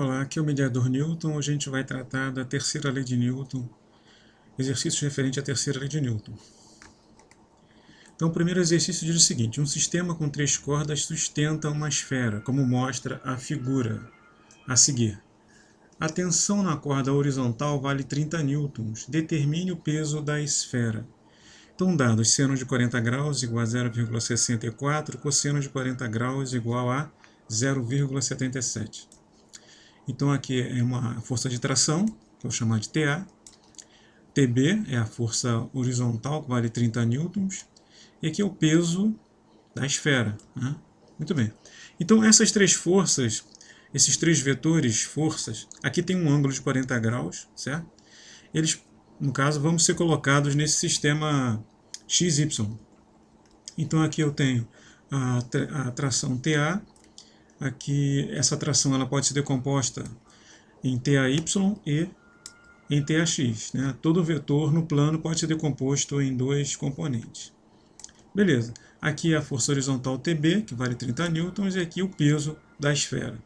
Olá, aqui é o mediador Newton. Hoje a gente vai tratar da terceira lei de Newton, exercício referente à terceira lei de Newton. Então, o primeiro exercício diz o seguinte: um sistema com 3 cordas sustenta uma esfera, como mostra a figura a seguir. A tensão na corda horizontal vale 30 newtons. Determine o peso da esfera. Então, dados seno de 40 graus igual a 0,64, cosseno de 40 graus igual a 0,77. Então aqui é uma força de tração, que eu vou chamar de TA. TB é a força horizontal, que vale 30 newtons. E aqui é o peso da esfera, né? Muito bem. Então essas três forças, esses três vetores, forças, aqui tem um ângulo de 40 graus, certo? Eles, no caso, vão ser colocados nesse sistema XY. Então aqui eu tenho a tração TA. Aqui, essa tração ela pode ser decomposta em TAY e em TAX. Né? Todo vetor no plano pode ser decomposto em dois componentes. Beleza. Aqui a força horizontal TB, que vale 30 newtons, e aqui o peso da esfera.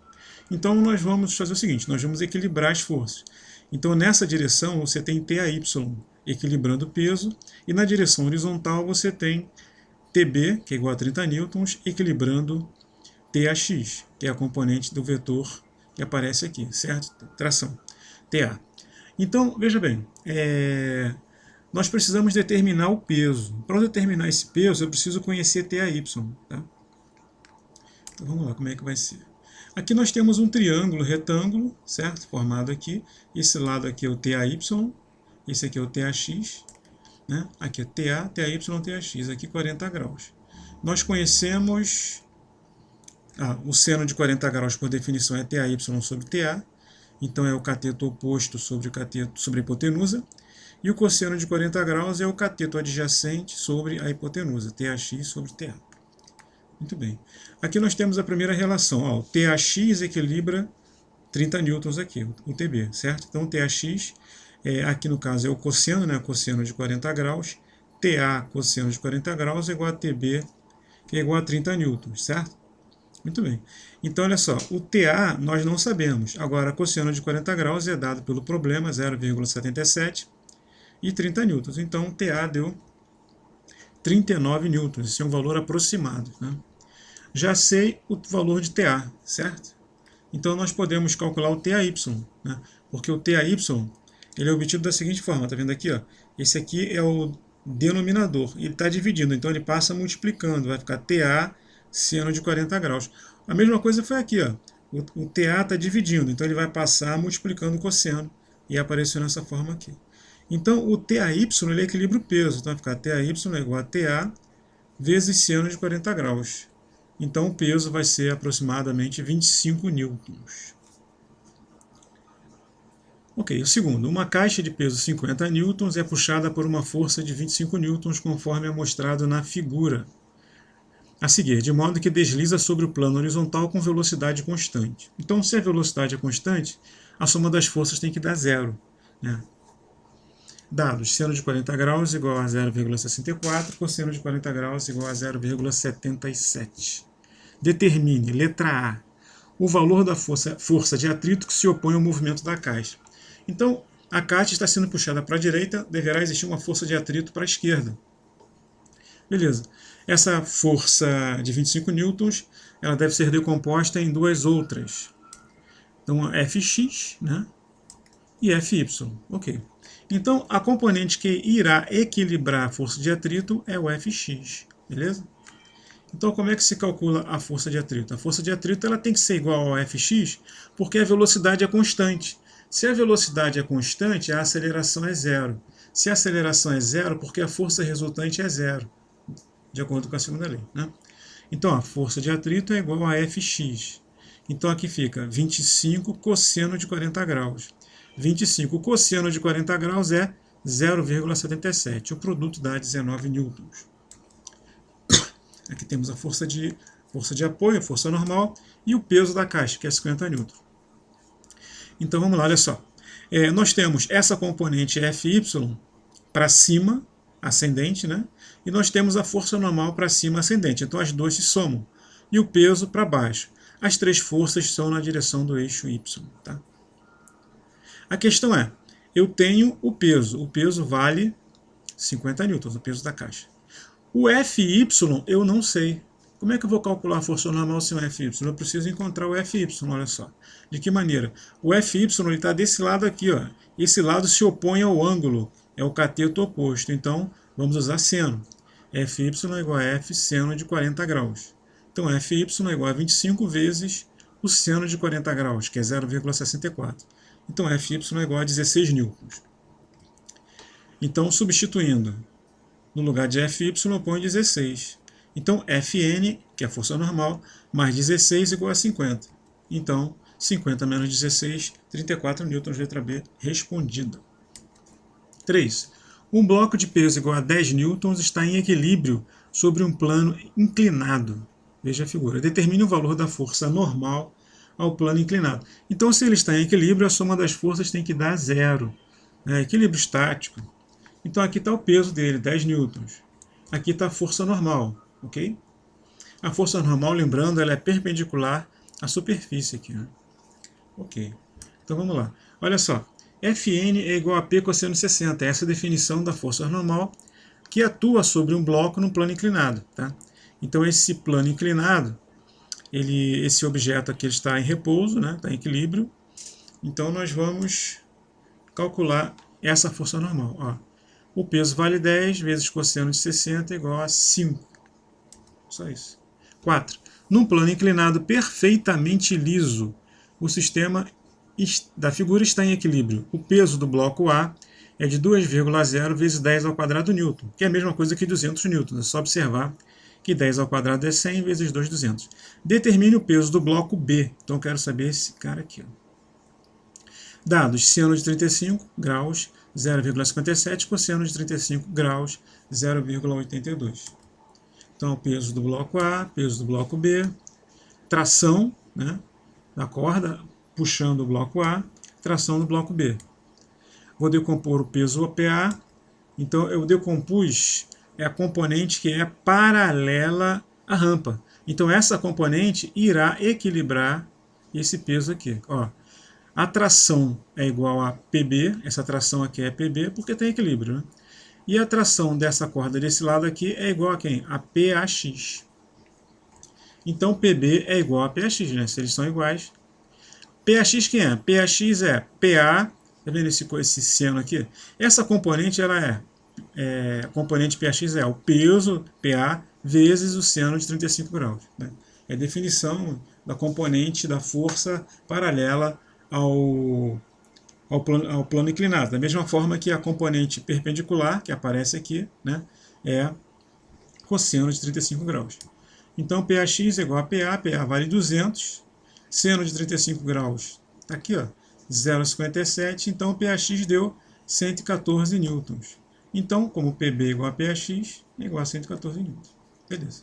Então nós vamos fazer o seguinte, nós vamos equilibrar as forças. Então nessa direção você tem TAY equilibrando o peso, e na direção horizontal você tem TB, que é igual a 30 newtons, equilibrando TAX, que é a componente do vetor que aparece aqui, certo? Tração, TA. Então, veja bem, nós precisamos determinar o peso. Para determinar esse peso, eu preciso conhecer TAY. Tá? Então, vamos lá, como é que vai ser? Aqui nós temos um triângulo retângulo, certo? Formado aqui. Esse lado aqui é o TAY, esse aqui é o TAX. Né? Aqui é TA, TAY, TAX. Aqui 40 graus. Nós conhecemos... o seno de 40 graus, por definição, é TAY sobre TA. Então é o cateto oposto sobre a hipotenusa. E o cosseno de 40 graus é o cateto adjacente sobre a hipotenusa, TAX sobre TA. Muito bem. Aqui nós temos a primeira relação. O TAX equilibra 30 newtons aqui, o TB, certo? Então o TAX, aqui no caso é o cosseno, né? Cosseno de 40 graus. TA, cosseno de 40 graus, é igual a TB, que é igual a 30 newtons, certo? Muito bem. Então, olha só, o TA nós não sabemos. Agora, cosseno de 40 graus é dado pelo problema, 0,77 e 30 newtons. Então, o TA deu 39 newtons. Esse é um valor aproximado. Né? Já sei o valor de TA, certo? Então, nós podemos calcular o TAY, né? Porque o TAY ele é obtido da seguinte forma. Está vendo aqui? Ó? Esse aqui é o denominador. Ele está dividindo, então ele passa multiplicando. Vai ficar TA seno de 40 graus. A mesma coisa foi aqui, ó. O TA está dividindo, então ele vai passar multiplicando o cosseno e apareceu nessa forma aqui. Então o TAY ele equilibra o peso, então vai ficar TAY é igual a TA vezes seno de 40 graus. Então o peso vai ser aproximadamente 25 newtons. Ok, o segundo, uma caixa de peso 50 newtons é puxada por uma força de 25 newtons conforme é mostrado na figura a seguir, de modo que desliza sobre o plano horizontal com velocidade constante. Então, se a velocidade é constante, a soma das forças tem que dar zero. Né? Dados, seno de 40 graus igual a 0,64, cosseno de 40 graus igual a 0,77. Determine, letra A, o valor da força de atrito que se opõe ao movimento da caixa. Então, a caixa está sendo puxada para a direita, deverá existir uma força de atrito para a esquerda. Beleza. Essa força de 25 newtons, ela deve ser decomposta em duas outras. Então, Fx, né? E Fy. Ok. Então, a componente que irá equilibrar a força de atrito é o Fx. Beleza? Então, como é que se calcula a força de atrito? A força de atrito ela tem que ser igual ao Fx, porque a velocidade é constante. Se a velocidade é constante, a aceleração é zero. Se a aceleração é zero, porque a força resultante é zero, de acordo com a segunda lei. Né? Então, a força de atrito é igual a Fx. Então, aqui fica 25 cosseno de 40 graus. 25 cosseno de 40 graus é 0,77. O produto dá 19 newtons. Aqui temos a força de apoio, a força normal, e o peso da caixa, que é 50 newtons. Então, vamos lá, olha só. Nós temos essa componente Fy para cima, ascendente, né? E nós temos a força normal para cima, ascendente. Então, as duas se somam. E o peso para baixo. as três forças são na direção do eixo Y. Tá? A questão é, eu tenho o peso vale 50 newtons, o peso da caixa. O Fy eu não sei. Como é que eu vou calcular a força normal sem o Fy? Eu preciso encontrar o Fy, olha só. De que maneira? O Fy está desse lado aqui, ó. Esse lado se opõe ao ângulo, é o cateto oposto. Então, vamos usar seno. Fy é igual a F seno de 40 graus. Então, Fy é igual a 25 vezes o seno de 40 graus, que é 0,64. Então, Fy é igual a 16 newtons. Então, substituindo, no lugar de Fy eu ponho 16. Então, Fn, que é a força normal, mais 16 igual a 50. Então, 50 menos 16, 34 newtons, letra B, respondida. 3. Um bloco de peso igual a 10 newtons está em equilíbrio sobre um plano inclinado. Veja a figura. Determine o valor da força normal ao plano inclinado. Então, se ele está em equilíbrio, a soma das forças tem que dar zero. Equilíbrio estático. Então, aqui está o peso dele, 10 newtons. Aqui está a força normal, ok? A força normal, lembrando, ela é perpendicular à superfície aqui, né? Ok. Então, vamos lá. Olha só. Fn é igual a P cosseno de 60. Essa é a definição da força normal que atua sobre um bloco num plano inclinado, tá? Então, esse plano inclinado, esse objeto aqui está em repouso, né? Está em equilíbrio. Então, nós vamos calcular essa força normal. Ó. O peso vale 10 vezes cosseno de 60 igual a 5. Só isso. 4. Num plano inclinado perfeitamente liso, o sistema da figura está em equilíbrio. O peso do bloco A é de 2,0 vezes 10 ao quadrado newton, que é a mesma coisa que 200 newtons. É só observar que 10 ao quadrado é 100 vezes 2, 200. Determine o peso do bloco B. Então, eu quero saber esse cara aqui. Ó. Dados: seno de 35 graus, 0,57, cosseno de 35 graus, 0,82. Então, o peso do bloco A, peso do bloco B, tração, né, da corda puxando o bloco A, tração do bloco B. Vou decompor o peso PA. Então, eu decompus a componente que é paralela à rampa. Então, essa componente irá equilibrar esse peso aqui. Ó. A tração é igual a PB, essa tração aqui é PB porque tem equilíbrio, né? E a tração dessa corda desse lado aqui é igual a quem? A PAX. Então, PB é igual a PAX, né? Se eles são iguais. PAX quem é? PAX é PA, tá vendo esse seno aqui? Essa componente, ela a componente PAX é o peso, PA, vezes o seno de 35 graus. Né? É a definição da componente da força paralela ao plano inclinado. Da mesma forma que a componente perpendicular, que aparece aqui, né, é cosseno de 35 graus. Então, PAX é igual a PA, PA vale 200, seno de 35 graus está aqui, ó, 0,57, então o PAX deu 114 newtons. Então, como PB é igual a PAX, é igual a 114 newtons. Beleza.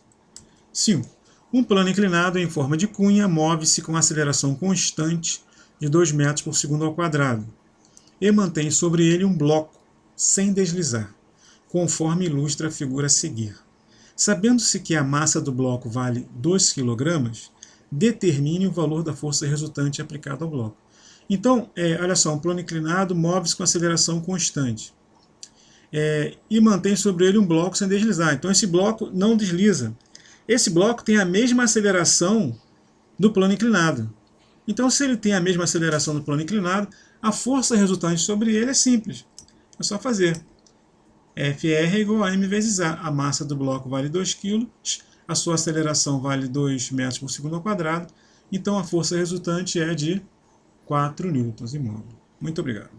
5. Um plano inclinado em forma de cunha move-se com aceleração constante de 2 metros por segundo ao quadrado e mantém sobre ele um bloco, sem deslizar, conforme ilustra a figura a seguir. Sabendo-se que a massa do bloco vale 2 kg, determine o valor da força resultante aplicada ao bloco. Então, olha só, um plano inclinado move-se com aceleração constante e mantém sobre ele um bloco sem deslizar. Então, esse bloco não desliza. Esse bloco tem a mesma aceleração do plano inclinado. Então, se ele tem a mesma aceleração do plano inclinado, a força resultante sobre ele é simples. É só fazer. Fr é igual a m vezes A. A massa do bloco vale 2 kg, a sua aceleração vale 2 metros por segundo ao quadrado, então a força resultante é de 4 newtons imóvel. Muito obrigado.